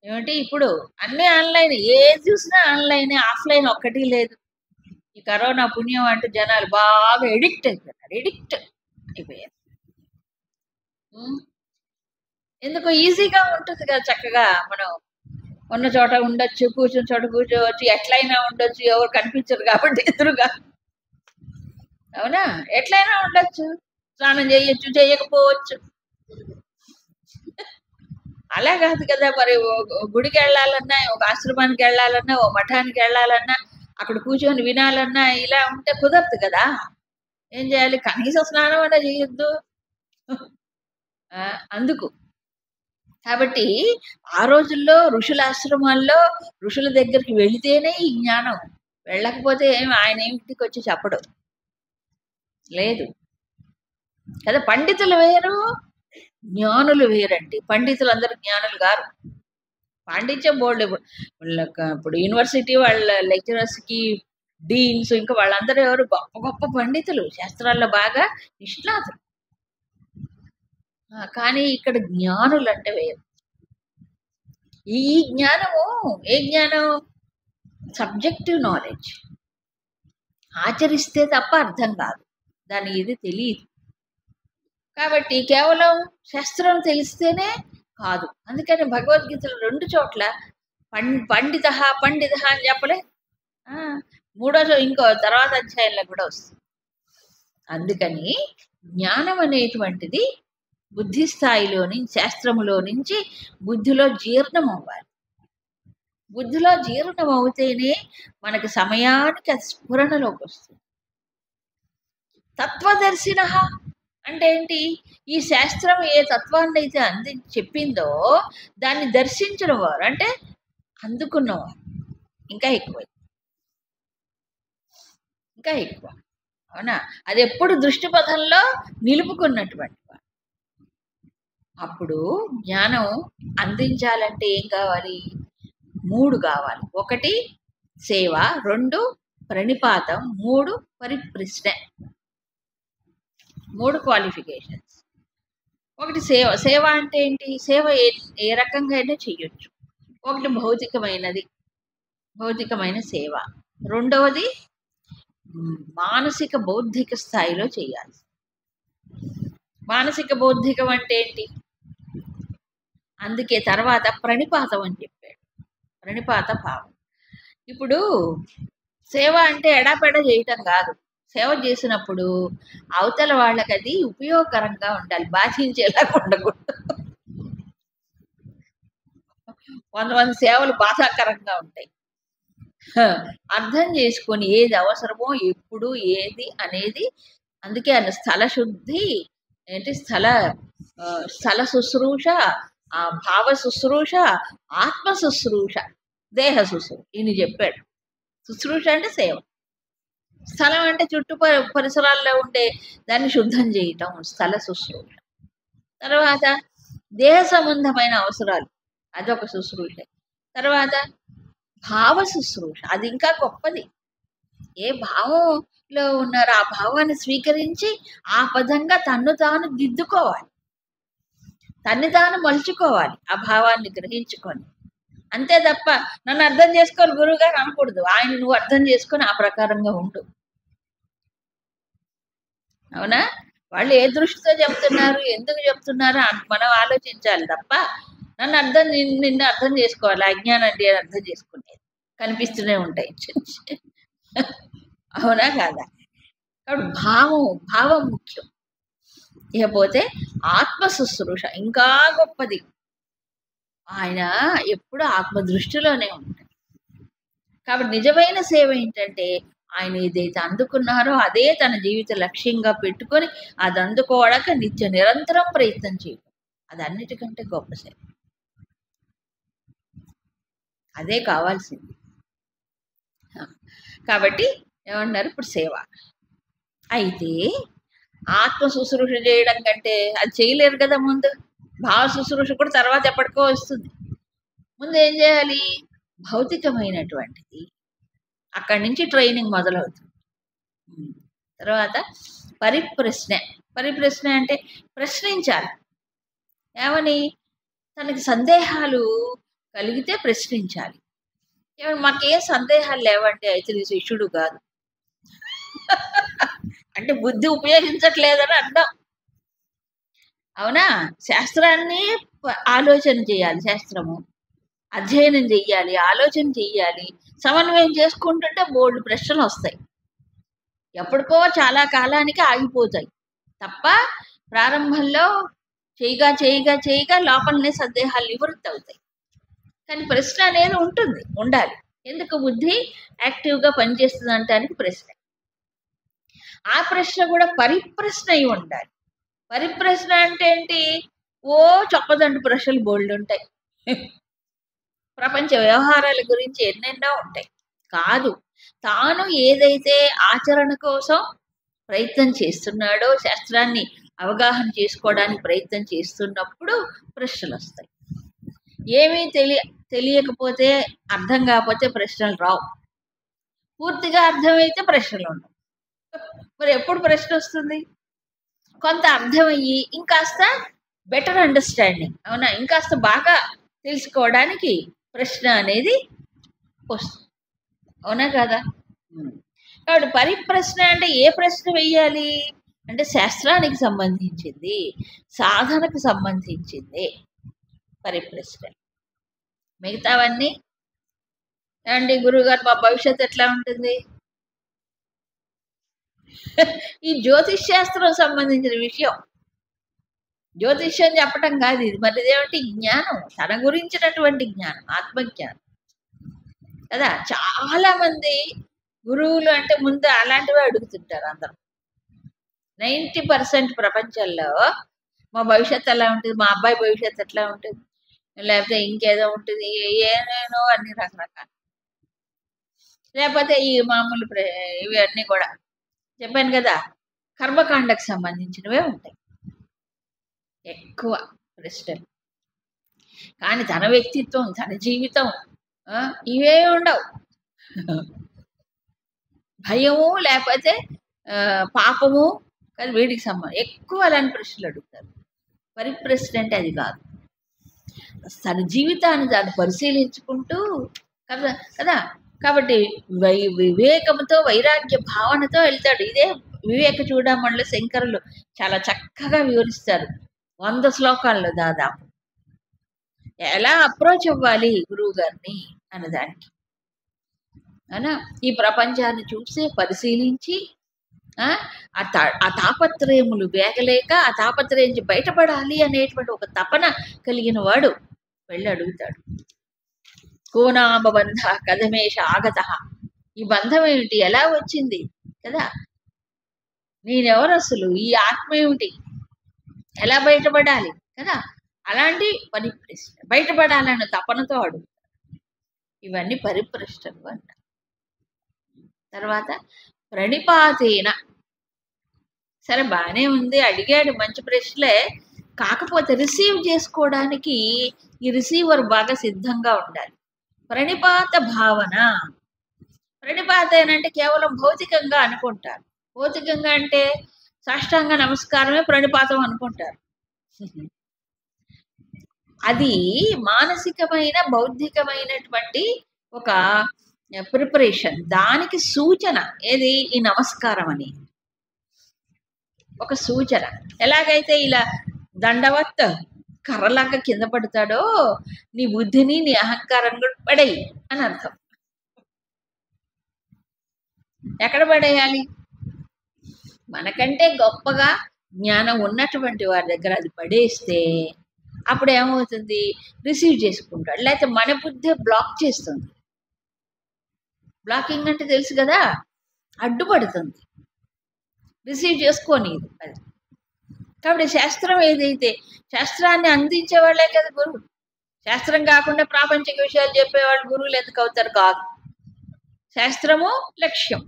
ఏమిటి ఇప్పుడు అన్నీ ఆన్లైన్, ఏది చూసినా ఆన్లైనే, ఆఫ్లైన్ ఒక్కటి లేదు. ఈ కరోనా పుణ్యం అంటూ జనాలు బాగా ఎడిక్ట్ అయిపోయారు. ఎందుకు ఈజీగా ఉంటుంది కదా, చక్కగా మనం ఉన్న చోట ఉండొచ్చు, కూర్చున్న చోట కూర్చోవచ్చు, ఎట్లయినా ఉండొచ్చు, ఎవరు కనిపించరు కాబట్టి ఎదురుగా. అవునా? ఎట్లయినా ఉండొచ్చు, స్నానం చేయొచ్చు, చేయకపోవచ్చు. అలా కాదు కదా, మరి గుడికి వెళ్ళాలన్నా, ఒక ఆశ్రమానికి వెళ్ళాలన్నా, ఓ మఠానికి వెళ్ళాలన్నా, అక్కడ కూర్చొని వినాలన్నా ఇలా ఉంటే కుదరదు కదా. ఏం చేయాలి? కనీస స్నానం అన్నా చేయొద్దు. అందుకు కాబట్టి ఆ రోజుల్లో ఋషుల ఆశ్రమాల్లో ఋషుల దగ్గరికి వెళితేనే ఈ జ్ఞానం, వెళ్ళకపోతే ఆయన ఇంటికి వచ్చి చెప్పడు లేదు కదా. పండితులు వేరు, జ్ఞానులు వేరండి. పండితులు అందరూ జ్ఞానులు గారు. పాండిత్యం బోర్డు ఇప్పుడు యూనివర్సిటీ వాళ్ళ లెక్చరర్స్కి, డీన్స్, ఇంకా వాళ్ళందరూ ఎవరు గొప్ప గొప్ప పండితులు, శాస్త్రాల్లో బాగా నిష్ణాతులు. కానీ ఇక్కడ జ్ఞానులు అంటే వేరు. ఈ జ్ఞానము ఏ జ్ఞానం? Subjective knowledge. ఆచరిస్తే తప్ప అర్థం కాదు, దాని ఇది తెలియదు. కాబట్టి కేవలం శాస్త్రం తెలిస్తేనే కాదు. అందుకని భగవద్గీతలో 2 చోట్ల పండిత అని చెప్పలే, 3వ ఇంకో తర్వాత అధ్యాయంలో కూడా వస్తుంది. అందుకని జ్ఞానం అనేటువంటిది బుద్ధి స్థాయిలో నుంచి, శాస్త్రములో నుంచి బుద్ధిలో జీర్ణం అవ్వాలి. బుద్ధిలో జీర్ణం అవుతేనే మనకి సమయానికి అది స్ఫురణలోకి వస్తుంది. తత్వదర్శిన అంటే ఏంటి? ఈ శాస్త్రం ఏ తత్వాన్ని అయితే చెప్పిందో దాన్ని దర్శించిన వారు, అంటే అందుకున్నవారు ఇంకా ఎక్కువ. అవునా? అది ఎప్పుడు దృష్టి పథంలో నిలుపుకున్నటువంటి వారు. అప్పుడు జ్ఞానం అందించాలంటే ఏం కావాలి? 3 కావాలి. 1 సేవ, 2 ప్రణిపాతం, 3 పరిప్రశ్న. 3 క్వాలిఫికేషన్స్. 1 సేవ. సేవ అంటే ఏంటి? సేవ ఏ రకంగా అయినా చెయ్యొచ్చు. 1 భౌతికమైన సేవ. 2వది మానసిక బౌద్ధిక స్థాయిలో చేయాలి. మానసిక బౌద్ధికం అంటే ఏంటి? అందుకే తర్వాత ప్రణిపాతం అని చెప్పాడు. ప్రణిపాత భావం. ఇప్పుడు సేవ అంటే ఎడాపెడ చేయటం కాదు. సేవ చేసినప్పుడు అవతల వాళ్ళకి అది ఉపయోగకరంగా ఉండాలి, బాధించేలా ఉండకూడదు. కొంతమంది సేవలు బాధాకరంగా ఉంటాయి. అర్థం చేసుకొని ఏది అవసరమో, ఎప్పుడు ఏది అనేది. అందుకే ఆయన స్థల శుద్ధి ఏంటి, స్థల శుశ్రూష, భావ శుశ్రూష, ఆత్మ శుశ్రూష, దేహ శుశ్రూష ఇని చెప్పాడు. శుశ్రూష అంటే సేవ. స్థలం అంటే చుట్టూ పరిసరాల్లో ఉండే దాన్ని శుద్ధం చేయటం, స్థల శుశ్రూష. తర్వాత దేహ సంబంధమైన అవసరాలు, అదొక శుశ్రూష. తర్వాత భావ శుశ్రూష, అది ఇంకా గొప్పది. ఏ భావంలో ఉన్నారో ఆ భావాన్ని స్వీకరించి ఆ పదంగా తన్ను తాను దిద్దుకోవాలి, తన్ని తాను మలుచుకోవాలి, ఆ భావాన్ని గ్రహించుకొని. అంతే తప్ప నన్ను అర్థం చేసుకొని గురువు గారు అనకూడదు. ఆయన నువ్వు అర్థం చేసుకొని ఆ ప్రకారంగా ఉండు. అవునా? వాళ్ళు ఏ దృష్టితో చెప్తున్నారు, ఎందుకు చెప్తున్నారు మనం ఆలోచించాలి తప్ప నిన్ను అర్థం చేసుకోవాలి. అజ్ఞానం అంటే అర్థం చేసుకునేది కనిపిస్తూనే ఉంటాయి. అవునా కాదా? కాబట్టి భావం ముఖ్యం. ఇకపోతే ఆత్మ శుశ్రూష ఇంకా గొప్పది. ఆయన ఎప్పుడు ఆత్మ దృష్టిలోనే ఉంటాడు. కాబట్టి నిజమైన సేవ ఏంటంటే ఆయన ఏదైతే అందుకున్నారో అదే తన జీవిత లక్ష్యంగా పెట్టుకొని అది అందుకోవడానికి నిరంతరం ప్రయత్నం చేయడం, అది అన్నిటికంటే గొప్ప సేవ. అదే కావాల్సింది. కాబట్టి ఏమన్నారు ఇప్పుడు సేవ. అయితే ఆత్మ శుశ్రూష చేయడం కంటే అది చేయలేరు కదా ముందు. భావ శుశ్రూష కూడా తర్వాత ఎప్పటికో వస్తుంది. ముందు ఏం చేయాలి? భౌతికమైనటువంటిది అక్కడి నుంచి ట్రైనింగ్ మొదలవుతుంది. తర్వాత పరిప్రశ్న. పరిప్రశ్న అంటే ప్రశ్నించాలి. ఏమని? తనకి సందేహాలు కలిగితే ప్రశ్నించాలి. ఏమని? మాకేం సందేహాలు లేవంటే అయితే నీ శిష్యుడు కాదు. అంటే బుద్ధి ఉపయోగించట్లేదని అర్థం. అవునా? శాస్త్రాన్ని ఆలోచన చేయాలి. శాస్త్రము అధ్యయనం చెయ్యాలి, ఆలోచన చెయ్యాలి, సమన్వయం చేసుకుంటుంటే బోల్డ్ ప్రశ్నలు వస్తాయి. ఎప్పటికో చాలా కాలానికి ఆగిపోతాయి తప్ప ప్రారంభంలో చేయగా చేయగా చేయగా లోపలనే సందేహాలు నివృత్తి అవుతాయి. కానీ ప్రశ్న అనేది ఉంటుంది, ఉండాలి. ఎందుకు? బుద్ధి యాక్టివ్గా పనిచేస్తుంది అంటానికి ప్రశ్న. ఆ ప్రశ్న కూడా పరిప్రశ్న అయి ఉండాలి. పరిప్రశ్న అంటే ఏంటి? ఓ చొప్పదండు ప్రశ్నలు బోల్డ్ ఉంటాయి. ప్రపంచ వ్యవహారాల గురించి ఎన్నెన్నో ఉంటాయి. కాదు, తాను ఏదైతే ఆచరణ కోసం ప్రయత్నం చేస్తున్నాడో, శాస్త్రాన్ని అవగాహన చేసుకోవడానికి ప్రయత్నం చేస్తున్నప్పుడు ప్రశ్నలు వస్తాయి. ఏమీ తెలియకపోతే, అర్థం కాకపోతే ప్రశ్నలు రావు. పూర్తిగా అర్థమైతే ప్రశ్నలు ఉండవు. మరి ఎప్పుడు ప్రశ్న వస్తుంది? కొంత అర్థమయ్యి ఇంకాస్త బెటర్ అండర్స్టాండింగ్, అవునా, ఇంకాస్త బాగా తెలుసుకోవడానికి ప్రశ్న అనేది వస్తుంది. అవునా కదా? కాబట్టి పరిప్రశ్న అంటే ఏ ప్రశ్న వేయాలి అంటే శాస్త్రానికి సంబంధించింది, సాధనకు సంబంధించింది పరిప్రశ్న. మిగతావన్నీ ఏమండి గురువుగారు మా భవిష్యత్తు ఎట్లా ఉంటుంది? ఈ జ్యోతిష్ శాస్త్రం సంబంధించిన విషయం. జ్యోతిష్యం చెప్పటం కాదు ఇది. మరి ఇదేమిటి? జ్ఞానం, తన గురించినటువంటి జ్ఞానం, ఆత్మజ్ఞానం కదా. చాలా మంది గురువులు అంటే ముందు అలాంటివే అడుగుతుంటారు అందరూ. 90% ప్రపంచంలో మా భవిష్యత్తు ఎలా ఉంటుంది, మా అబ్బాయి భవిష్యత్తు ఎట్లా ఉంటుంది, లేకపోతే ఇంకేదో ఉంటుంది, ఏనేనో అన్ని రకరకాలు. లేకపోతే ఈ మామూలు ఇవి అన్నీ కూడా చెప్పాను కదా, కర్మకాండకు సంబంధించినవే ఉంటాయి ఎక్కువ ప్రశ్నలు. కానీ తన వ్యక్తిత్వం, తన జీవితం ఇవే ఉండవు. భయము లేకపోతే పాపము, కానీ వీడికి సంబంధం ఎక్కువ అలాంటి ప్రశ్నలు అడుగుతారు. పరిప్రశ్న అంటే అది కాదు. తన జీవితాన్ని దాన్ని పరిశీలించుకుంటూ కదా కదా. కాబట్టి వివేకంతో, వైరాగ్య భావనతో వెళ్తాడు. ఇదే వివేక చూడమణిలో శంకరులు చాలా చక్కగా వివరిస్తారు 100 శ్లోకాల్లో దాదాపు. ఎలా అప్రోచ్ అవ్వాలి గురువు గారిని అన్నదానికి. అవునా? ఈ ప్రపంచాన్ని చూసి పరిశీలించి ఆ తాపత్రయములు వేగలేక ఆ తాపత్రయం నుంచి బయటపడాలి అనేటువంటి ఒక తపన కలిగిన వాడు వెళ్ళి అడుగుతాడు. కోనామ బంధ కథమేష ఆగత. ఈ బంధం ఏమిటి, ఎలా వచ్చింది కదా, నేనెవరు, అసలు ఈ ఆత్మ ఏమిటి, ఎలా బయటపడాలి కదా. అలాంటి పరిప్రశ్న, బయటపడాలన్న తపనతో అడుగుతాడు. ఇవన్నీ పరిప్రశ్నలు అంట. తర్వాత ప్రణిపాతేన. సరే బాగానే ఉంది, అడిగాడు మంచి ప్రశ్నలే. కాకపోతే రిసీవ్ చేసుకోవడానికి ఈ రిసీవర్ బాగా సిద్ధంగా ఉండాలి. ప్రణిపాత భావన. ప్రణిపాతేనంటే కేవలం భౌతికంగా అనుకుంటారు. భౌతికంగా అంటే సాష్టాంగ నమస్కారమే ప్రణిపాతం అనుకుంటారు. అది మానసికమైన, బౌద్ధికమైనటువంటి ఒక ప్రిపరేషన్. దానికి సూచన ఏది? ఈ నమస్కారం అని ఒక సూచన. ఎలాగైతే ఇలా దండవత్ కర్రలాగా కింద పడతాడో నీ బుద్ధిని, నీ అహంకారం కూడా పడేయి అని అర్థం. ఎక్కడ పడేయాలి? మనకంటే గొప్పగా జ్ఞానం ఉన్నటువంటి వారి దగ్గర అది పడేస్తే అప్పుడు ఏమవుతుంది? రిసీవ్ చేసుకుంటాడు. లేకపోతే మన బుద్ధి బ్లాక్ చేస్తుంది. బ్లాకింగ్ అంటే తెలుసు కదా, అడ్డుపడుతుంది, రిసీవ్ చేసుకోని అది. కాబట్టి శాస్త్రం ఏదైతే, శాస్త్రాన్ని అందించే వాళ్ళే కదా గురువు. శాస్త్రం కాకుండా ప్రాపంచిక విషయాలు చెప్పేవాళ్ళు గురువులు ఎందుకు అవుతారు? కాదు. శాస్త్రము లక్ష్యం.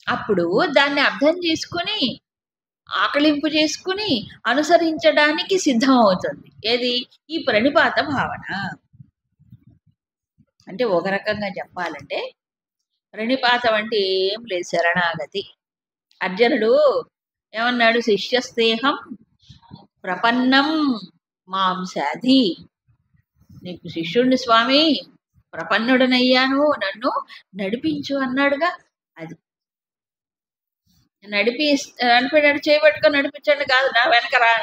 అప్పుడు దాన్ని అర్థం చేసుకుని ఆకలింపు చేసుకుని అనుసరించడానికి సిద్ధం అవుతుంది. ఏది? ఈ ప్రణిపాత భావన. అంటే ఒక రకంగా చెప్పాలంటే ప్రణిపాతం అంటే ఏం లేదు, శరణాగతి. అర్జునుడు ఏమన్నాడు? శిష్యస్తేహం ప్రపన్నం మాంసాధి. నీకు శిష్యుడిని స్వామి, ప్రపన్నుడనయ్యాను, నన్ను నడిపించు అన్నాడుగా. అది నడిపాడు. చేయబట్టుకొని నడిపించండి కాదు, నా వెనక రా.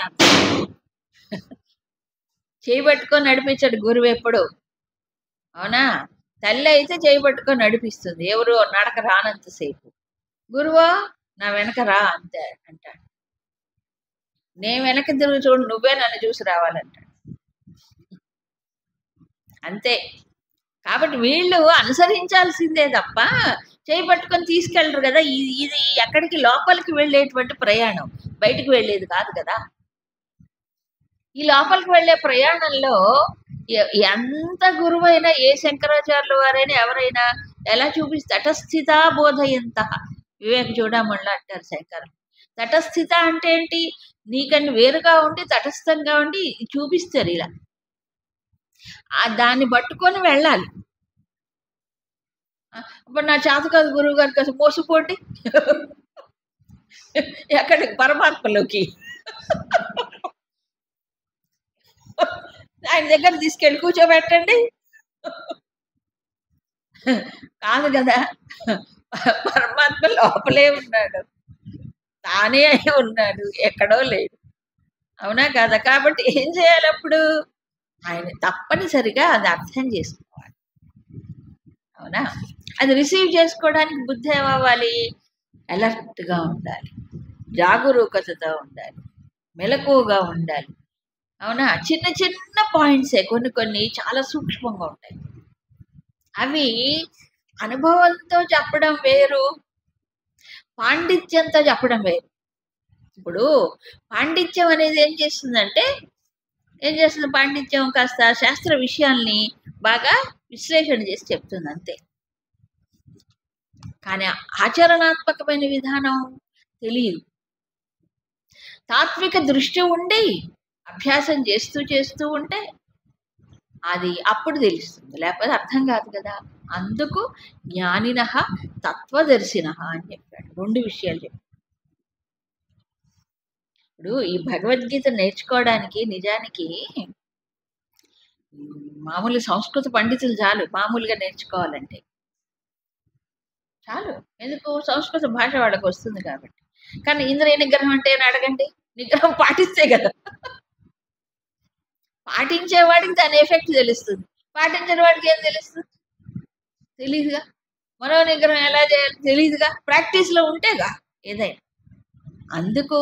చేయబట్టుకొని నడిపించాడు గురువు ఎప్పుడు. అవునా? తల్లి అయితే చేయబట్టుకొని నడిపిస్తుంది, ఎవరు నడక రానంతసేపు. గురువా నా వెనక రా అంతే అంటాడు. నేను వెనక తిరుగు చూడు, నువ్వే నన్ను చూసి రావాలంటాడు. అంతే. కాబట్టి వీళ్ళు అనుసరించాల్సిందే తప్ప చేయి పట్టుకొని తీసుకెళ్ళరు కదా. ఇది ఎక్కడికి లోపలికి వెళ్ళేటువంటి ప్రయాణం, బయటికి వెళ్ళేది కాదు కదా. ఈ లోపలికి వెళ్ళే ప్రయాణంలో ఎంత గురువైనా, ఏ శంకరాచార్యుల వారైనా ఎవరైనా ఎలా చూపిస్తే తటస్థిత బోధయంత. వివేక చూడమని అంటారు శంకరులు. తటస్థిత అంటే ఏంటి? నీకన్నా వేరుగా ఉండి తటస్థంగా ఉండి చూపిస్తారు ఇలా. దాన్ని పట్టుకొని వెళ్ళాలి. ఇప్పుడు నా చేత కాదు గురువు గారి కోసం మోసపోండి ఎక్కడికి? పరమాత్మలోకి. ఆయన దగ్గర తీసుకెళ్ళి కూర్చోబెట్టండి. కాదు కదా, పరమాత్మ లోపలే ఉన్నాడు, తానే అయి ఉన్నాడు, ఎక్కడో లేడు. అవునా కదా? కాబట్టి ఏం చేయాలి అప్పుడు? ఆయన తప్పనిసరిగా అది అర్థం చేసుకోవాలి. అవునా? అది రిసీవ్ చేసుకోవడానికి బుద్ధి ఏమవ్వాలి? అలర్ట్గా ఉండాలి, జాగరూకతతో ఉండాలి, మెలకువగా ఉండాలి. అవునా? చిన్న చిన్న పాయింట్సే, కొన్ని చాలా సూక్ష్మంగా ఉంటాయి. అవి అనుభవంతో చెప్పడం వేరు, పాండిత్యంతో చెప్పడం వేరు. ఇప్పుడు పాండిత్యం అనేది ఏం చేస్తుంది? పాండిత్యం కాస్త శాస్త్ర విషయాల్ని బాగా విశ్లేషణ చేసి చెప్తుంది అంతే. కానీ ఆచరణాత్మకమైన విధానం తెలియదు. తాత్విక దృష్టి ఉండి అభ్యాసం చేస్తూ ఉంటే అది అప్పుడు తెలుస్తుంది, లేకపోతే అర్థం కాదు కదా. అందుకు జ్ఞానినః తత్వదర్శినః అని చెప్పాడు. రెండు విషయాలు చెప్పాడు. ఇప్పుడు ఈ భగవద్గీత నేర్చుకోవడానికి నిజానికి మామూలు సంస్కృత పండితులు చాలు, మామూలుగా నేర్చుకోవాలంటే చాలు. ఎందుకు? సంస్కృత భాష వాళ్ళకి వస్తుంది కాబట్టి. కానీ ఇంద్రియ నిగ్రహం అంటే అని అడగండి, నిగ్రహం పాటిస్తే కదా. పాటించేవాడికి దాని ఎఫెక్ట్ తెలుస్తుంది, పాటించని వాడికి ఏం తెలుస్తుంది? తెలియదుగా. మనో నిగ్రహం ఎలా చేయాలి తెలియదుగా, ప్రాక్టీస్లో ఉంటేగా ఏదైనా. అందుకు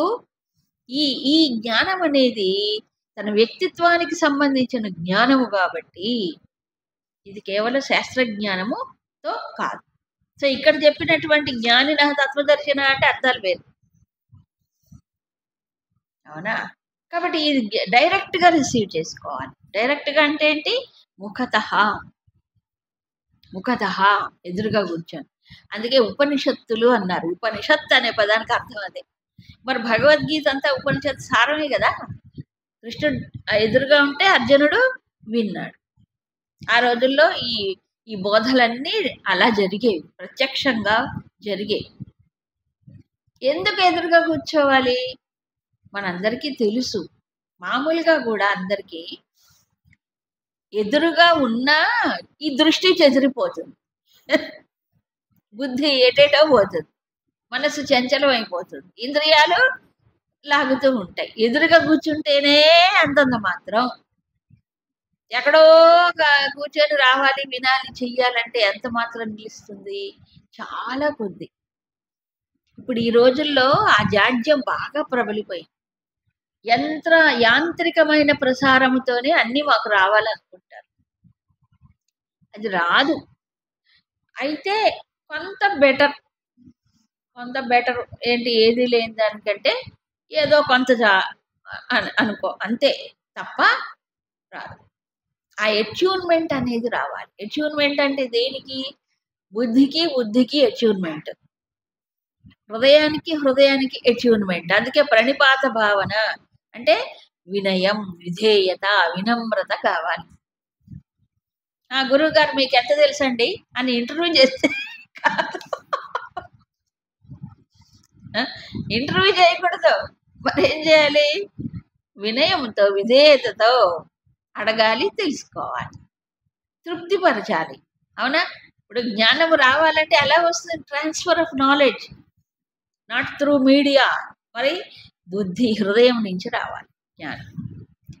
ఈ జ్ఞానం అనేది తన వ్యక్తిత్వానికి సంబంధించిన జ్ఞానము కాబట్టి ఇది కేవలం శాస్త్రజ్ఞానముతో కాదు. సో ఇక్కడ చెప్పినటువంటి జ్ఞానిన తత్వదర్శన అంటే అర్థాలు వేరు. అవునా? కాబట్టి ఇది డైరెక్ట్గా రిసీవ్ చేసుకోవాలి. డైరెక్ట్గా అంటే ఏంటి? ముఖతః ఎదురుగా కూర్చొని. అందుకే ఉపనిషత్తులు అన్నారు. ఉపనిషత్ అనే పదానికి అర్థం అదే. మరి భగవద్గీత అంతా ఉపనిషత్ సారమే కదా. కృష్ణుడు ఎదురుగా ఉంటే అర్జునుడు విన్నాడు. ఆ రోజుల్లో ఈ బోధలన్నీ అలా జరిగేవి, ప్రత్యక్షంగా జరిగేవి. ఎందుకు ఎదురుగా కూర్చోవాలి? మనందరికీ తెలుసు, మామూలుగా కూడా అందరికీ ఎదురుగా ఉన్నా ఈ దృష్టి చెదిరిపోతుంది, బుద్ధి ఏటేటో పోతుంది, మనసు చంచలం అయిపోతుంది, ఇంద్రియాలు లాగుతూ ఉంటాయి. ఎదురుగా కూర్చుంటేనే అంతంత మాత్రం. ఎక్కడో కూర్చొని రావాలి, వినాలి, చెయ్యాలంటే ఎంత మాత్రం నిలుస్తుంది? చాలా కొద్ది. ఇప్పుడు ఈ రోజుల్లో ఆ జాడ్యం బాగా ప్రబలిపోయింది. యాంత్రికమైన ప్రసారంతోనే అన్ని మాకు రావాలనుకుంటారు. అది రాదు. అయితే కొంత బెటర్ ఏంటి? ఏది లేని దానికంటే ఏదో కొంత అనుకో, అంతే తప్ప రాదు. ఆ అట్యూన్మెంట్ అనేది రావాలి. అట్యూన్మెంట్ అంటే దేనికి? బుద్ధికి అట్యూన్మెంట్, హృదయానికి అట్యూన్మెంట్. అందుకే ప్రణిపాత భావన అంటే వినయం, విధేయత, వినమ్రత కావాలి. గురువు గారు మీకు ఎంత తెలుసండి అని ఇంటర్వ్యూ చేస్తే కాదు, ఇంటర్వ్యూ చేయకూడదు. మరి ఏం చేయాలి? వినయంతో, విధేయతతో అడగాలి, తెలుసుకోవాలి, తృప్తిపరచాలి. అవునా? ఇప్పుడు జ్ఞానం రావాలంటే ఎలా వస్తుంది? Transfer of knowledge, not through media. మరి బుద్ధి, హృదయం నుంచి రావాలి జ్ఞానం.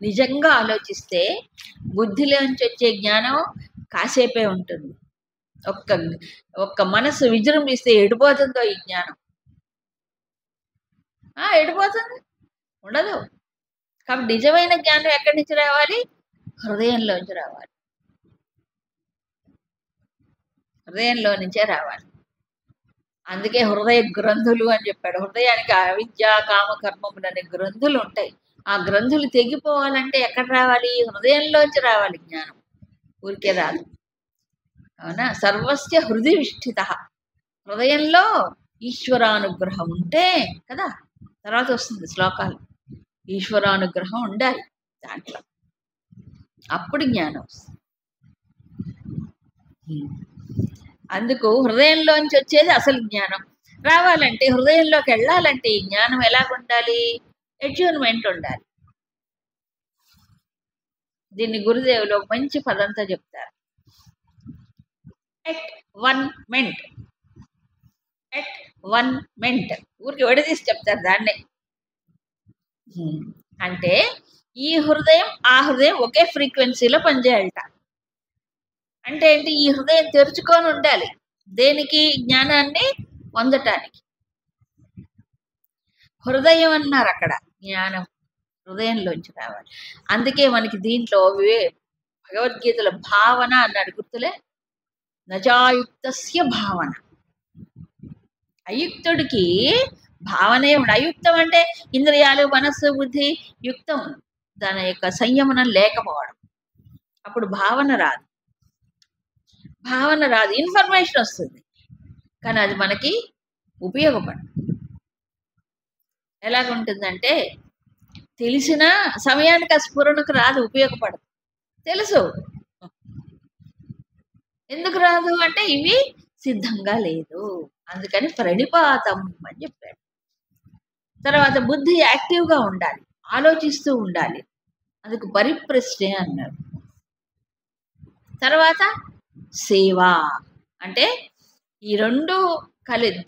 నిజంగా ఆలోచిస్తే బుద్ధిలోంచి వచ్చే జ్ఞానం కాసేపే ఉంటుంది. ఒక్క మనసు విజృంభిస్తే ఎడిపోతుందో ఈ జ్ఞానం. ఎడిపోతుంది, ఉండదు. కాబట్టి నిజమైన జ్ఞానం ఎక్కడి నుంచి రావాలి? హృదయంలోంచి రావాలి, హృదయంలో నుంచే రావాలి. అందుకే హృదయ గ్రంథులు అని చెప్పాడు. హృదయానికి అవిద్య, కామ, కర్మములు అనే గ్రంథులు ఉంటాయి. ఆ గ్రంథులు తెగిపోవాలంటే ఎక్కడ రావాలి? హృదయంలోంచి రావాలి జ్ఞానం, ఊరికే రాదు. అవునా? సర్వస్య హృది విష్ఠిత. హృదయంలో ఈశ్వరానుగ్రహం ఉంటే కదా, తర్వాత వస్తుంది శ్లోకాలు. ఈశ్వరానుగ్రహం ఉండాలి దాంట్లో, అప్పుడు జ్ఞానం వస్తుంది. అందుకు హృదయంలోంచి వచ్చేది అసలు జ్ఞానం. రావాలంటే, హృదయంలోకి వెళ్ళాలంటే ఈ జ్ఞానం ఎలా ఉండాలి? అట్యూన్మెంట్ ఉండాలి. దీన్ని గురుదేవులు ఒక మంచి పదంతో చెప్తారు. At one meant, at one meant. ఊరికి విడదీసి చెప్తారు దాన్నే. అంటే ఈ హృదయం ఆ హృదయం ఒకే ఫ్రీక్వెన్సీలో పనిచేయాలట. అంటే ఏంటి? ఈ హృదయం తెరుచుకొని ఉండాలి. దేనికి? జ్ఞానాన్ని పొందటానికి. హృదయం అన్నారు అక్కడ, జ్ఞానం హృదయంలోంచి రావాలి. అందుకే మనకి దీంట్లో భగవద్గీతలో భావన అన్నాడు, గుర్తులే? నచాయుక్తస్య భావన. అయుక్తుడికి భావనే ఉండదు. అయుక్తం అంటే ఇంద్రియాలు, మనస్సు, బుద్ధి యుక్తం, దాని యొక్క సంయమనం లేకపోవడం. అప్పుడు భావన రాదు. ఇన్ఫర్మేషన్ వస్తుంది, కానీ అది మనకి ఉపయోగపడదు. ఎలాగుంటుందంటే, తెలిసిన సమయానికి ఆ స్ఫురణకు రాదు, ఉపయోగపడదు. తెలుసు, ఎందుకు రాదు అంటే ఇవి సిద్ధంగా లేదు. అందుకని ప్రణిపాతం అని చెప్పాడు. తర్వాత బుద్ధి యాక్టివ్గా ఉండాలి, ఆలోచిస్తూ ఉండాలి. అందుకు పరిప్రశ్నే అన్నాడు. తర్వాత సేవ అంటే ఈ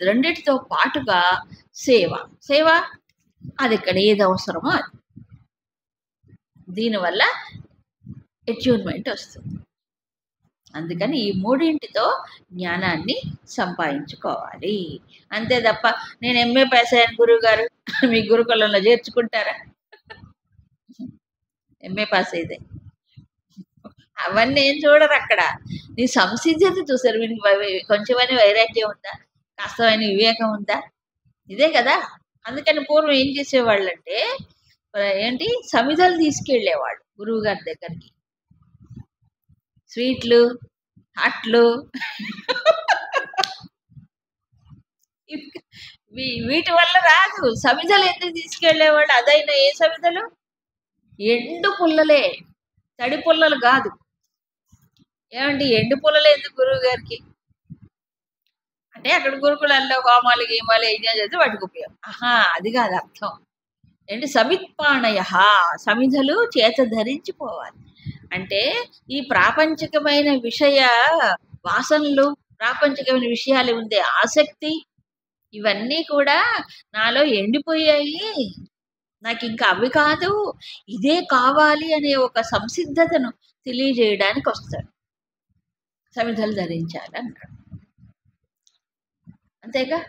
రెండిటితో పాటుగా సేవ అది ఇక్కడ ఏది అవసరమో అది. దీనివల్ల అట్యూన్మెంట్ వస్తుంది. అందుకని ఈ మూడింటితో జ్ఞానాన్ని సంపాదించుకోవాలి. అంతే తప్ప నేను ఎంఏ పాస్ అయ్యాను గురువు గారు మీ గురుకులంలో చేర్చుకుంటారా? ఎంఏ పాస్ అయితే అవన్నీ ఏం చూడరు అక్కడ. నీ సంసిద్ధత చూసారు. వీనికి కొంచెమని వైరాగ్యం ఉందా, కాస్తమైన వివేకం ఉందా? ఇదే కదా. అందుకని పూర్వం ఏం చేసేవాళ్ళు అంటే ఏంటి, సమిధలు తీసుకెళ్ళేవాళ్ళు గురువు గారి దగ్గరికి. స్వీట్లు, హాట్లు, వీటి వల్ల రాదు. సమిధలు ఎందుకు తీసుకెళ్లేవాళ్ళు? అదైనా ఏ సమిధలు? ఎండు పుల్లలే, తడి పుల్లలు కాదు. ఏమండి ఎండు పుల్లలు ఎందుకు గురువు గారికి అంటే, అక్కడ గురుకులలో హోమాలు గీమాలు యజ్ఞం చేస్తే వాటికి ఉపయోగం. అది కాదు అర్థం. ఏంటి? సమిత్పాణయ, సమిధలు చేత ధరించిపోవాలి. అంటే ఈ ప్రాపంచికమైన విషయ వాసనలు, ప్రాపంచికమైన విషయాలు ఉండే ఆసక్తి, ఇవన్నీ కూడా నాలో ఎండిపోయాయి, నాకు ఇంకా అవి కాదు, ఇదే కావాలి అనే ఒక సంసిద్ధతను తెలియజేయడానికి వస్తాడు. సమిధలు ధరించాలి అన్నాడు. అంతేగా,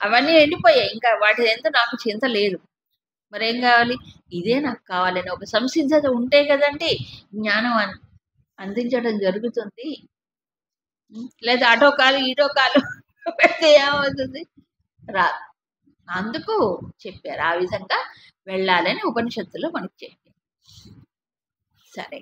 అవన్నీ ఎండిపోయాయి, ఇంకా వాటి ఎంత నాకు చింత లేదు. మరేం కావాలి? ఇదే నాకు కావాలని ఒక సంసిద్ధత ఉంటే కదండి జ్ఞానం అందించడం జరుగుతుంది. లేదా అటో కాలు ఇటో కాలు పెడితే ఏమవుతుంది? రాదు. అందుకు చెప్పారు, ఆ విధంగా వెళ్ళాలని ఉపనిషత్తులో మనకు చెప్పారు. సరే.